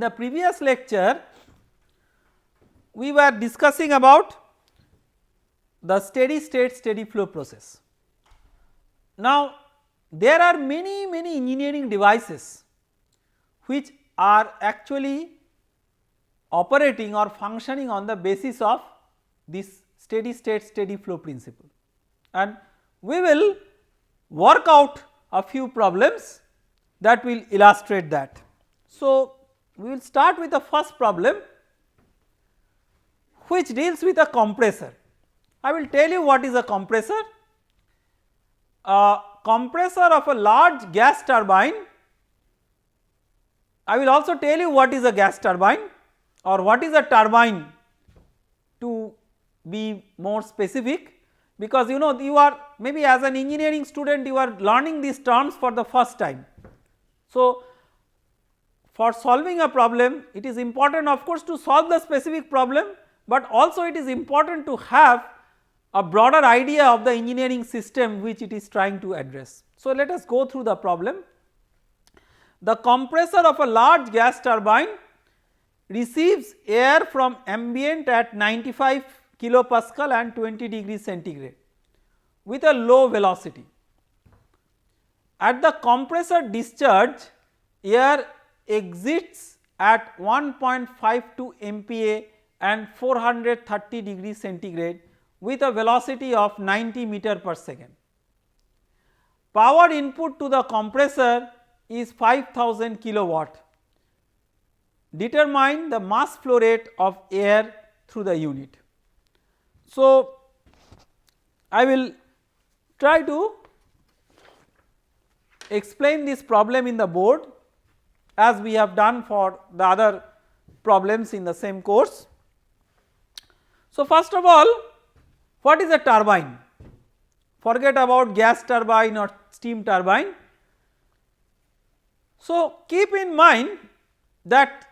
the previous lecture we were discussing about the steady state steady flow process. Now, there are many engineering devices which are actually operating or functioning on the basis of this steady state steady flow principle, and we will work out a few problems that will illustrate that. So, we will start with the first problem which deals with a compressor. I will tell you what is a compressor. A compressor of a large gas turbine. I will also tell you what is a gas turbine or what is a turbine to be more specific, because you know you are maybe as an engineering student you are learning these terms for the first time. So, for solving a problem it is important of course to solve the specific problem, but also it is important to have a broader idea of the engineering system which it is trying to address. So, let us go through the problem. The compressor of a large gas turbine receives air from ambient at 95 kilopascal and 20 degrees centigrade with a low velocity. At the compressor discharge, air exits at 1.52 MPa and 430 degrees centigrade with a velocity of 90 meter per second. Power input to the compressor is 5000 kilowatt. Determine the mass flow rate of air through the unit. So, I will try to explain this problem in the board as we have done for the other problems in the same course. So, first of all, what is a turbine? Forget about gas turbine or steam turbine. So, keep in mind that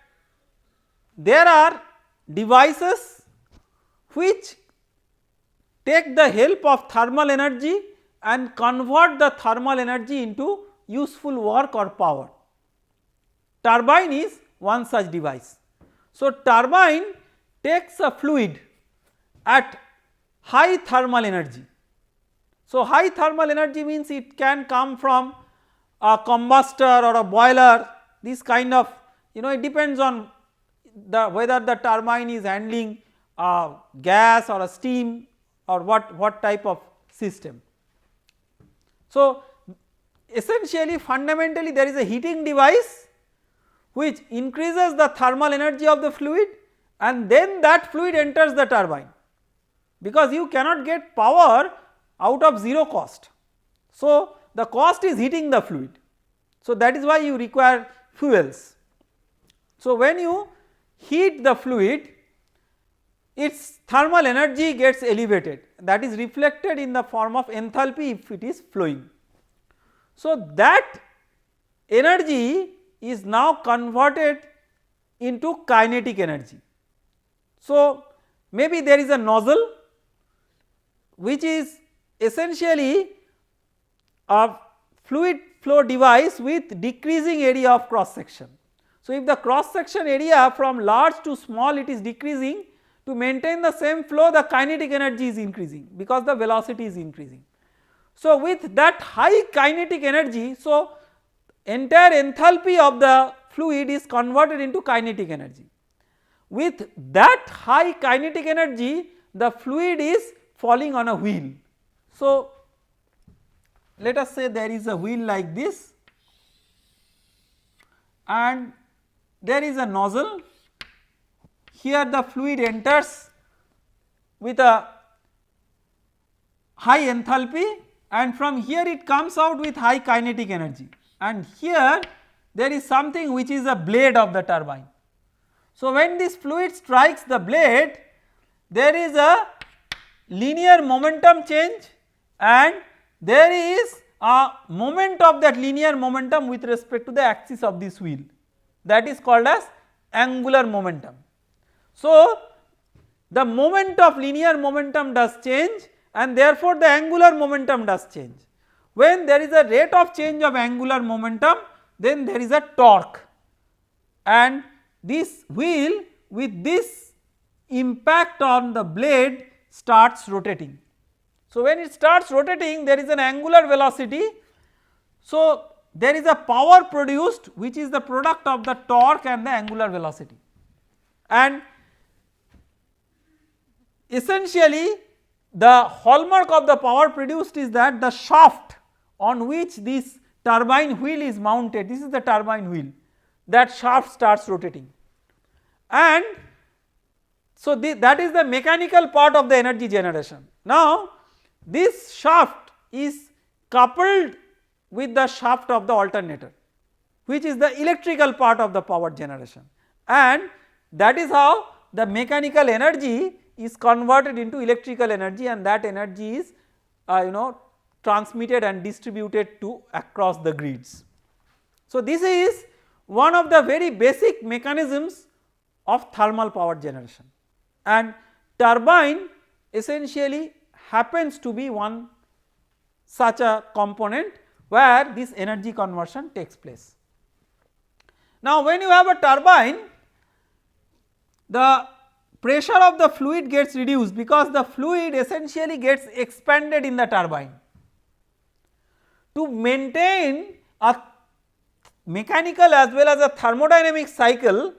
there are devices which take the help of thermal energy and convert the thermal energy into useful work or power. Turbine is one such device. So, turbine takes a fluid at high thermal energy. So, high thermal energy means it can come from a combustor or a boiler, this kind of, you know, it depends on the whether the turbine is handling gas or a steam or what type of system. So, essentially fundamentally there is a heating device which increases the thermal energy of the fluid and then that fluid enters the turbine, because you cannot get power out of zero cost. So, the cost is heating the fluid. So, that is why you require fuels. So, when you heat the fluid, its thermal energy gets elevated, that is reflected in the form of enthalpy if it is flowing. So, that energy is now converted into kinetic energy. So, maybe there is a nozzle which is essentially a fluid flow device with decreasing area of cross section. So, if the cross section area from large to small it is decreasing, to maintain the same flow the kinetic energy is increasing because the velocity is increasing. So, with that high kinetic energy, so entire enthalpy of the fluid is converted into kinetic energy. With that high kinetic energy the fluid is falling on a wheel. So, let us say there is a wheel like this and there is a nozzle. Here the fluid enters with a high enthalpy and from here it comes out with high kinetic energy, and here there is something which is a blade of the turbine. So, when this fluid strikes the blade there is a linear momentum change and there is a moment of that linear momentum with respect to the axis of this wheel, that is called as angular momentum. So, the moment of linear momentum does change and therefore, the angular momentum does change. When there is a rate of change of angular momentum then there is a torque, and this wheel with this impact on the blade starts rotating. So, when it starts rotating there is an angular velocity. So, there is a power produced which is the product of the torque and the angular velocity, and essentially the hallmark of the power produced is that the shaft on which this turbine wheel is mounted, this is the turbine wheel, that shaft starts rotating, and so that is the mechanical part of the energy generation. Now this shaft is coupled with the shaft of the alternator, which is the electrical part of the power generation, and that is how the mechanical energy is converted into electrical energy, and that energy is transmitted and distributed to across the grids. So this is one of the very basic mechanisms of thermal power generation, and turbine essentially happens to be one such a component where this energy conversion takes place. Now when you have a turbine, the pressure of the fluid gets reduced because the fluid essentially gets expanded in the turbine. To maintain a mechanical as well as a thermodynamic cycle,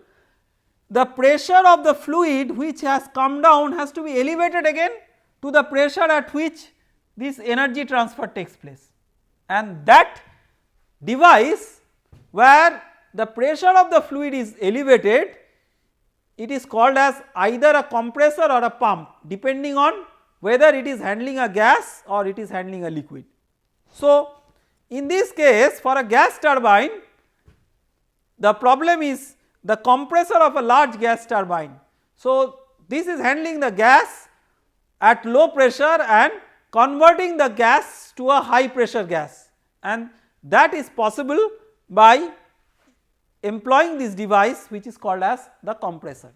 the pressure of the fluid which has come down has to be elevated again to the pressure at which this energy transfer takes place, and that device where the pressure of the fluid is elevated, it is called as either a compressor or a pump depending on whether it is handling a gas or it is handling a liquid. So in this case for a gas turbine, the problem is the compressor of a large gas turbine. So this is handling the gas at low pressure and converting the gas to a high pressure gas, and that is possible by employing this device which is called as the compressor.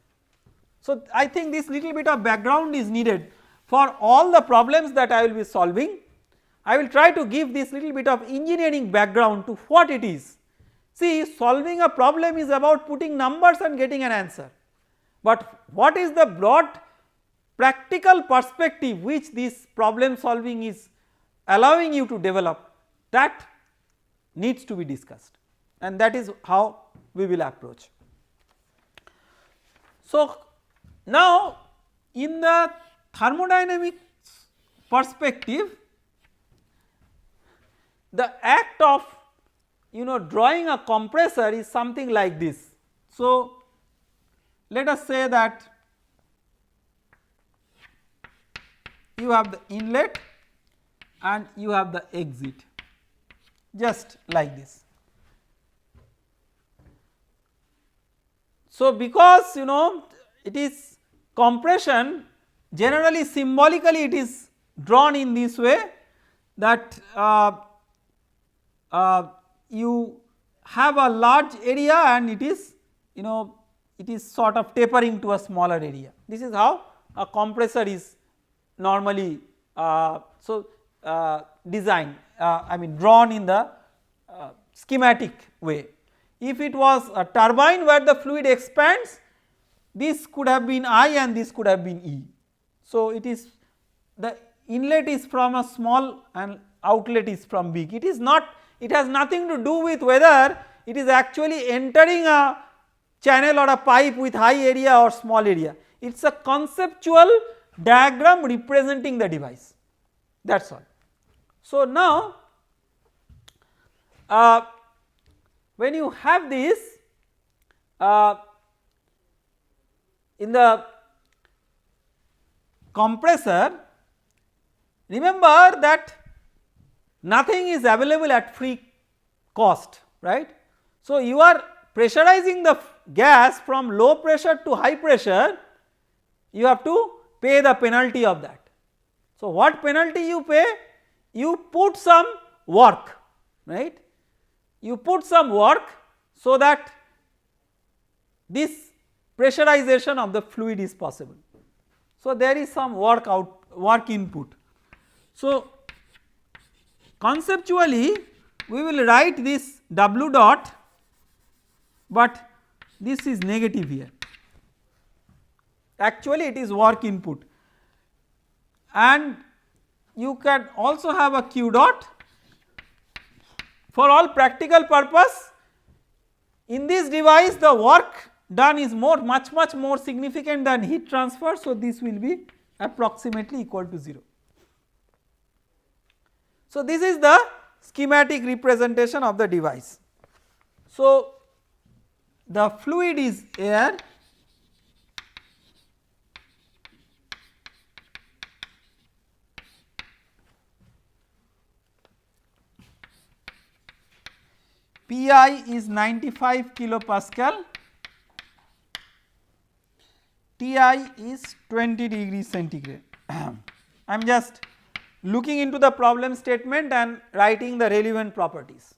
So I think this little bit of background is needed for all the problems that I will be solving. I will try to give this little bit of engineering background to what it is. See, solving a problem is about putting numbers and getting an answer, but what is the broad practical perspective which this problem solving is allowing you to develop, that needs to be discussed, and that is how we will approach. So now in the thermodynamic perspective, the act of drawing a compressor is something like this. So let us say that you have the inlet and you have the exit, just like this. So because it is compression, generally symbolically it is drawn in this way, that you have a large area and it is it is sort of tapering to a smaller area. This is how a compressor is normally designed, drawn in the schematic way. If it was a turbine where the fluid expands, this could have been I and this could have been E. So it is the inlet is from a small and outlet is from big. It is not, it has nothing to do with whether it is actually entering a channel or a pipe with high area or small area. It is a conceptual diagram representing the device, that is all. So now when you have this in the compressor, remember that nothing is available at free cost, right. So you are pressurizing the gas from low pressure to high pressure, you have to pay the penalty of that. So what penalty you pay? You put some work, right. You put some work so that this pressurization of the fluid is possible. So there is some work input. So conceptually we will write this W dot, but this is negative here, actually it is work input, and you can also have a q dot. For all practical purpose, in this device the work done is much more significant than heat transfer. So, this will be approximately equal to 0. So, this is the schematic representation of the device. So, the fluid is air, Pi is 95 kilopascal, Ti is 20 degrees centigrade. I am just looking into the problem statement and writing the relevant properties.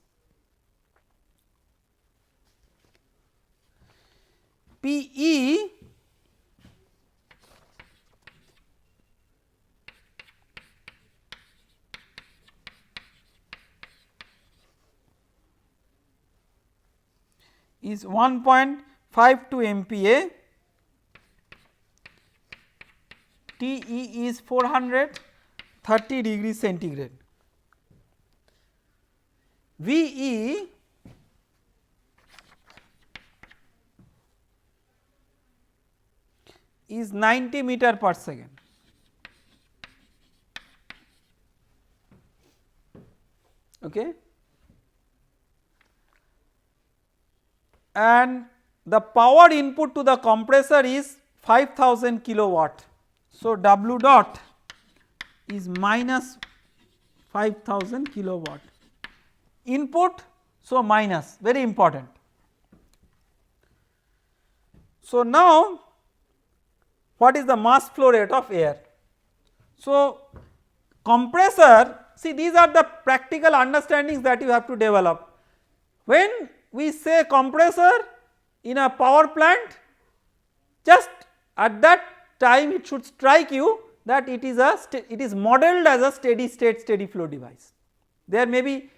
Pe is 1.52 MPa, Te is 430 degrees centigrade, Ve is 90 meter per second. Okay. And the power input to the compressor is 5000 kilowatt. So, W dot is minus 5000 kilowatt input, so minus, very important. So, now what is the mass flow rate of air? So, compressor, see these are the practical understandings that you have to develop. When we say compressor in a power plant, just at that time it should strike you that it is modeled as a steady state steady flow device. There may be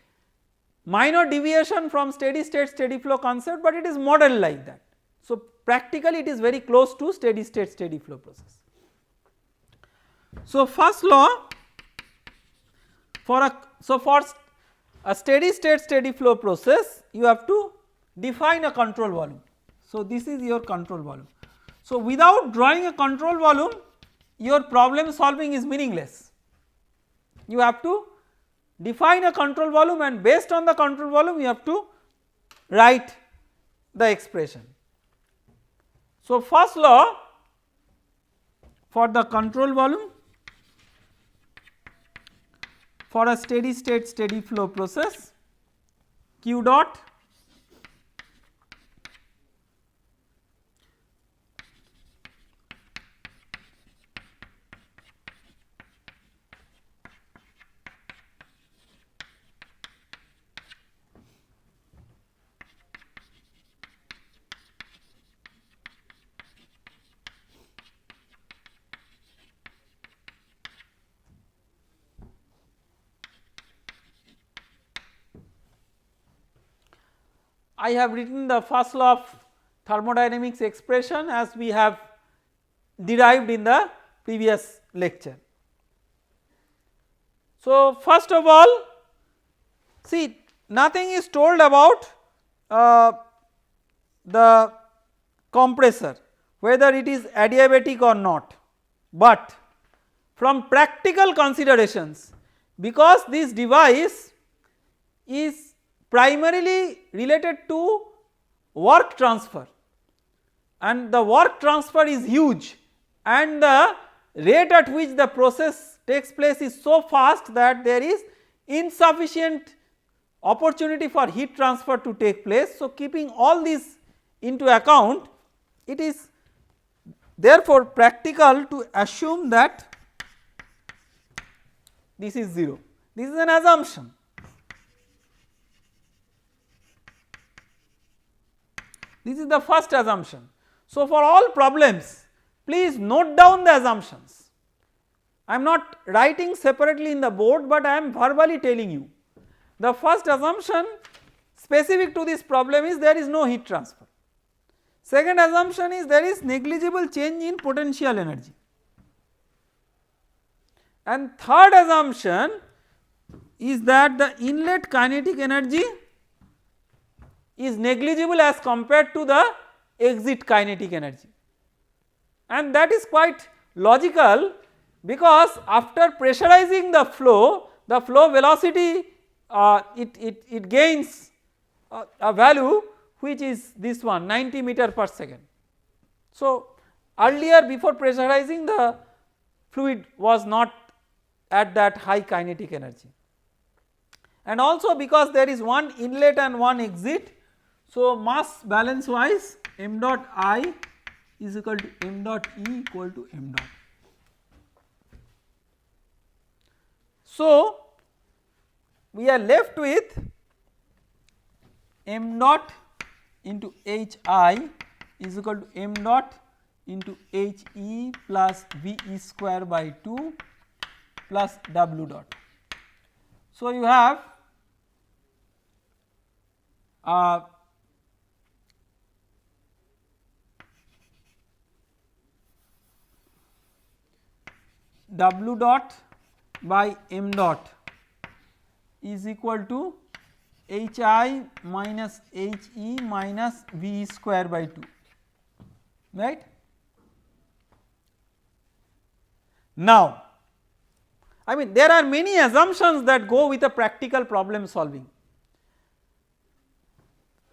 minor deviation from steady state steady flow concept, but it is modeled like that. So, practically it is very close to steady state steady flow process. So, first law for a steady state steady flow process, you have to define a control volume. So, this is your control volume. So, without drawing a control volume, your problem solving is meaningless. You have to define a control volume, and based on the control volume you have to write the expression. So, first law for the control volume for a steady state steady flow process, Q dot I have written the first law of thermodynamics expression as we have derived in the previous lecture. So, first of all, see nothing is told about the compressor, whether it is adiabatic or not, but from practical considerations, because this device is primarily related to work transfer, and the work transfer is huge, and the rate at which the process takes place is so fast that there is insufficient opportunity for heat transfer to take place. So, keeping all these into account, it is therefore practical to assume that this is 0. This is an assumption. This is the first assumption. So, for all problems, please note down the assumptions. I am not writing separately in the board, but I am verbally telling you. The first assumption specific to this problem is there is no heat transfer. Second assumption is there is negligible change in potential energy, and third assumption is that the inlet kinetic energy is negligible as compared to the exit kinetic energy, and that is quite logical because after pressurizing the flow velocity it gains a value which is this one 90 meter per second. So earlier before pressurizing the fluid was not at that high kinetic energy, and also because there is one inlet and one exit, so mass balance wise m dot I is equal to m dot E equal to m dot. So we are left with m dot into H I is equal to m dot into H E plus V E square by 2 plus W dot. So you have W dot by m dot is equal to H I minus H E minus V square by 2, right. Now I mean there are many assumptions that go with a practical problem solving.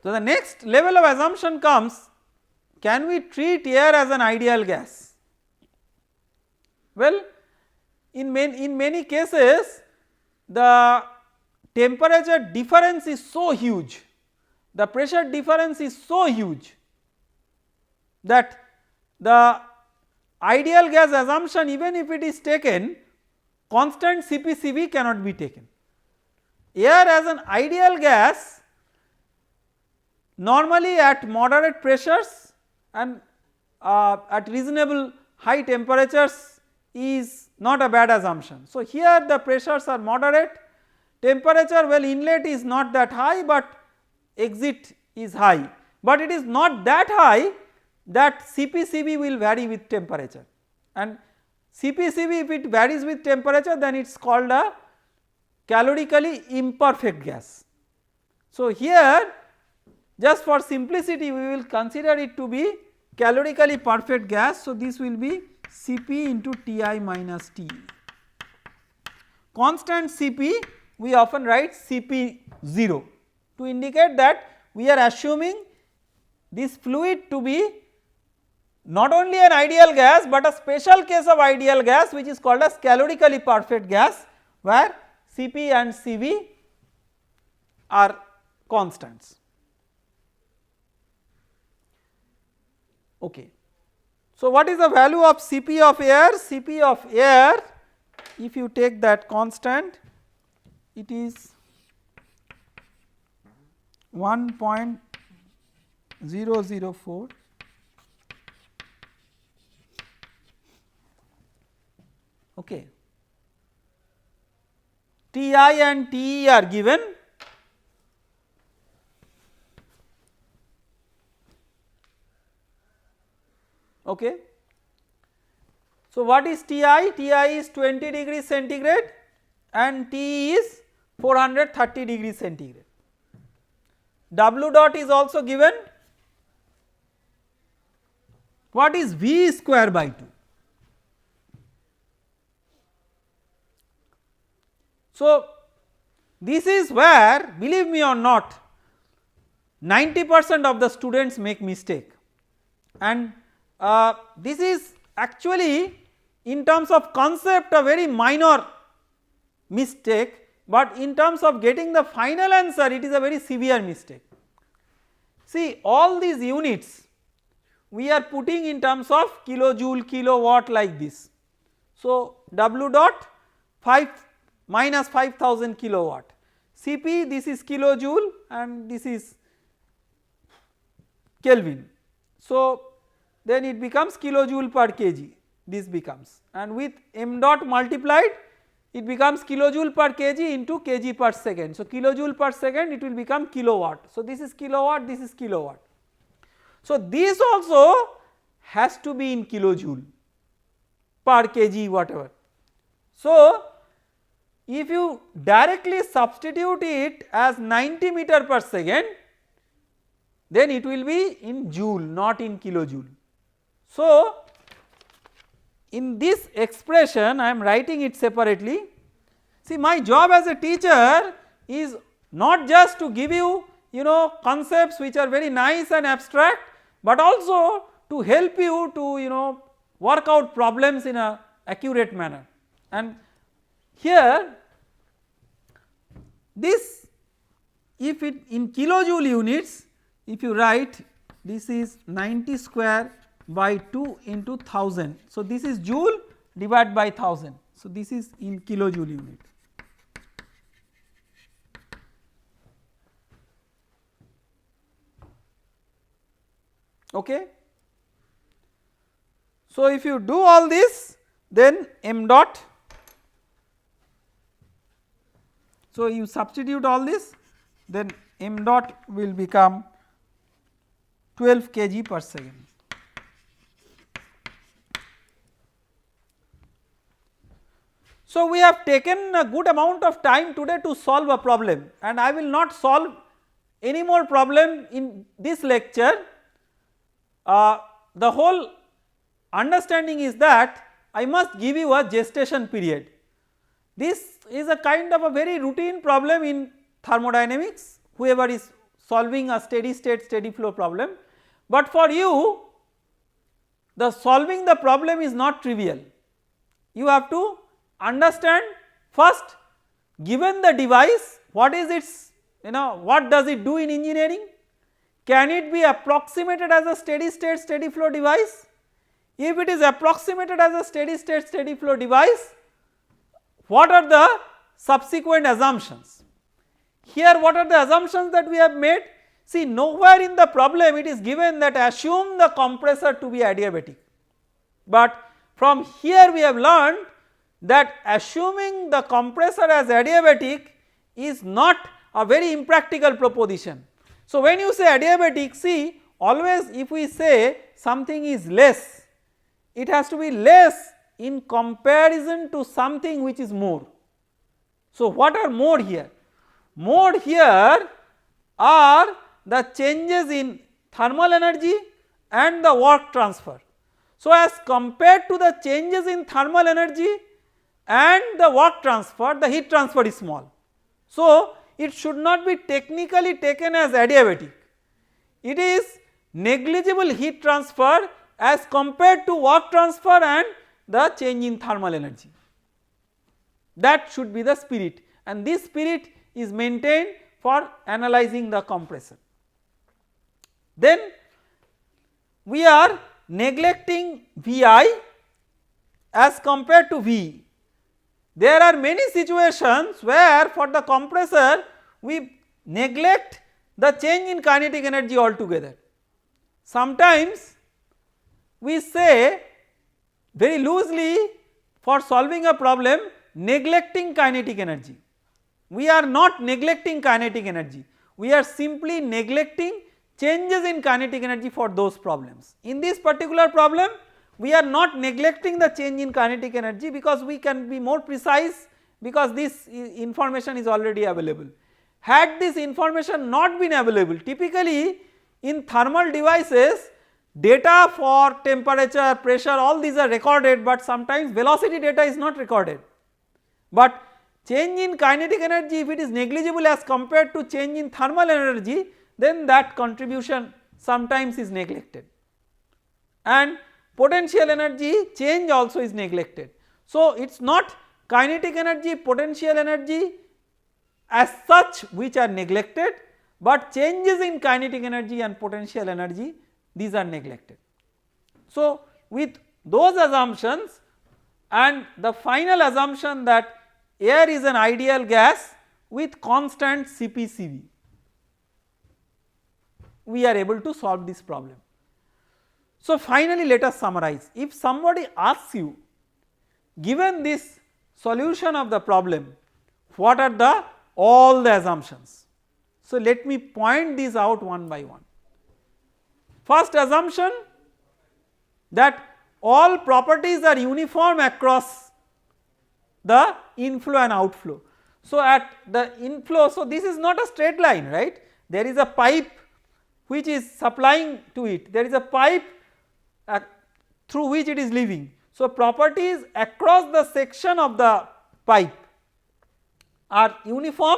So the next level of assumption comes, can we treat air as an ideal gas? Well, in many cases the temperature difference is so huge, the pressure difference is so huge that the ideal gas assumption, even if it is taken, constant CpCv cannot be taken. Air as an ideal gas normally at moderate pressures and at reasonable high temperatures is not a bad assumption. So here the pressures are moderate, temperature, well, inlet is not that high but exit is high, but it is not that high that CpCv will vary with temperature, and CpCv if it varies with temperature then it is called a calorically imperfect gas. So here just for simplicity we will consider it to be calorically perfect gas. So this will be Cp into Ti minus Te. Constant Cp we often write Cp0 to indicate that we are assuming this fluid to be not only an ideal gas but a special case of ideal gas which is called as calorically perfect gas, where Cp and Cv are constants. Okay. So what is the value of Cp of air? Cp of air, if you take that constant, it is 1.004. Okay. Ti and Te are given. Okay. So what is Ti? Ti is 20 degrees centigrade and Te is 430 degrees centigrade. W dot is also given. What is V square by 2? So this is where, believe me or not, 90% of the students make mistake, and this is actually in terms of concept a very minor mistake, but in terms of getting the final answer it is a very severe mistake. See, all these units we are putting in terms of kilojoule, kilowatt like this. So W dot 5 minus 5000 kilowatt, Cp this is kilojoule and this is Kelvin. So then it becomes kilojoule per kg, this becomes, and with m dot multiplied it becomes kilojoule per kg into kg per second. So kilojoule per second it will become kilowatt. So this is kilowatt, this is kilowatt. So, this also has to be in kilojoule per kg whatever. So, if you directly substitute it as 90 meter per second, then it will be in joule, not in kilojoule. So, in this expression I am writing it separately. See, my job as a teacher is not just to give you concepts which are very nice and abstract, but also to help you to work out problems in a accurate manner. And here this, if it in kilojoule units, if you write this is 90 square by 2 into 1000. So, this is joule divided by 1000. So, this is in kilojoule unit. Okay. So, if you do all this, then m dot, so you substitute all this, then m dot will become 12 kg per second. So, we have taken a good amount of time today to solve a problem, and I will not solve any more problem in this lecture. The whole understanding is that I must give you a gestation period. This is a kind of a very routine problem in thermodynamics, whoever is solving a steady state steady flow problem, but for you the solving the problem is not trivial. You have to understand first, given the device, what is its what does it do in engineering, can it be approximated as a steady state steady flow device? If it is approximated as a steady state steady flow device, what are the subsequent assumptions? Here what are the assumptions that we have made? See, nowhere in the problem it is given that assume the compressor to be adiabatic, but from here we have learned that assuming the compressor as adiabatic is not a very impractical proposition. So, when you say adiabatic, see, always if we say something is less, it has to be less in comparison to something which is more. So, what are more here? More here are the changes in thermal energy and the work transfer. So, as compared to the changes in thermal energy and the work transfer, the heat transfer is small. So, it should not be technically taken as adiabatic. It is negligible heat transfer as compared to work transfer and the change in thermal energy. That should be the spirit, and this spirit is maintained for analyzing the compressor. Then we are neglecting Vi as compared to V. There are many situations where for the compressor we neglect the change in kinetic energy altogether. Sometimes we say very loosely for solving a problem neglecting kinetic energy. We are not neglecting kinetic energy, we are simply neglecting changes in kinetic energy for those problems. In this particular problem we are not neglecting the change in kinetic energy because we can be more precise, because this information is already available. Had this information not been available, typically in thermal devices data for temperature, pressure, all these are recorded, but sometimes velocity data is not recorded. But change in kinetic energy, if it is negligible as compared to change in thermal energy, then that contribution sometimes is neglected, and potential energy change also is neglected. So, it is not kinetic energy, potential energy as such which are neglected, but changes in kinetic energy and potential energy, these are neglected. So, with those assumptions and the final assumption that air is an ideal gas with constant Cp/Cv, we are able to solve this problem. So, finally let us summarize. If somebody asks you, given this solution of the problem, what are all the assumptions? So, let me point these out one by one. First assumption, that all properties are uniform across the inflow and outflow. So, at the inflow, so this is not a straight line, right, there is a pipe which is supplying to it, there is a pipe through which it is leaving. So, properties across the section of the pipe are uniform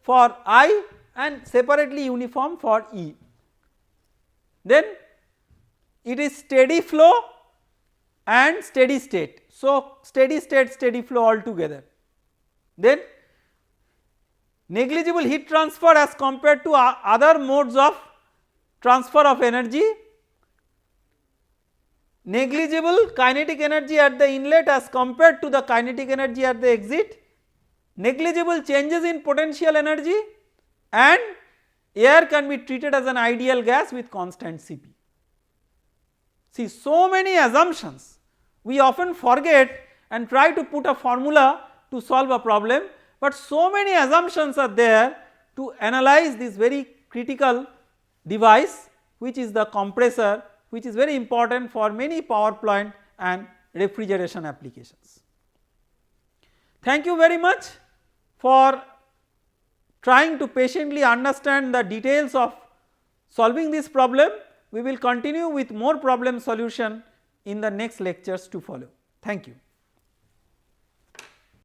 for I and separately uniform for E. Then it is steady flow and steady state. So, steady state, steady flow all together. Then negligible heat transfer as compared to other modes of transfer of energy, negligible kinetic energy at the inlet as compared to the kinetic energy at the exit, negligible changes in potential energy, and air can be treated as an ideal gas with constant Cp. See, so many assumptions, we often forget and try to put a formula to solve a problem, but so many assumptions are there to analyze this very critical device which is the compressor, which is very important for many power plant and refrigeration applications. Thank you very much for trying to patiently understand the details of solving this problem. We will continue with more problem solution in the next lectures to follow. Thank you.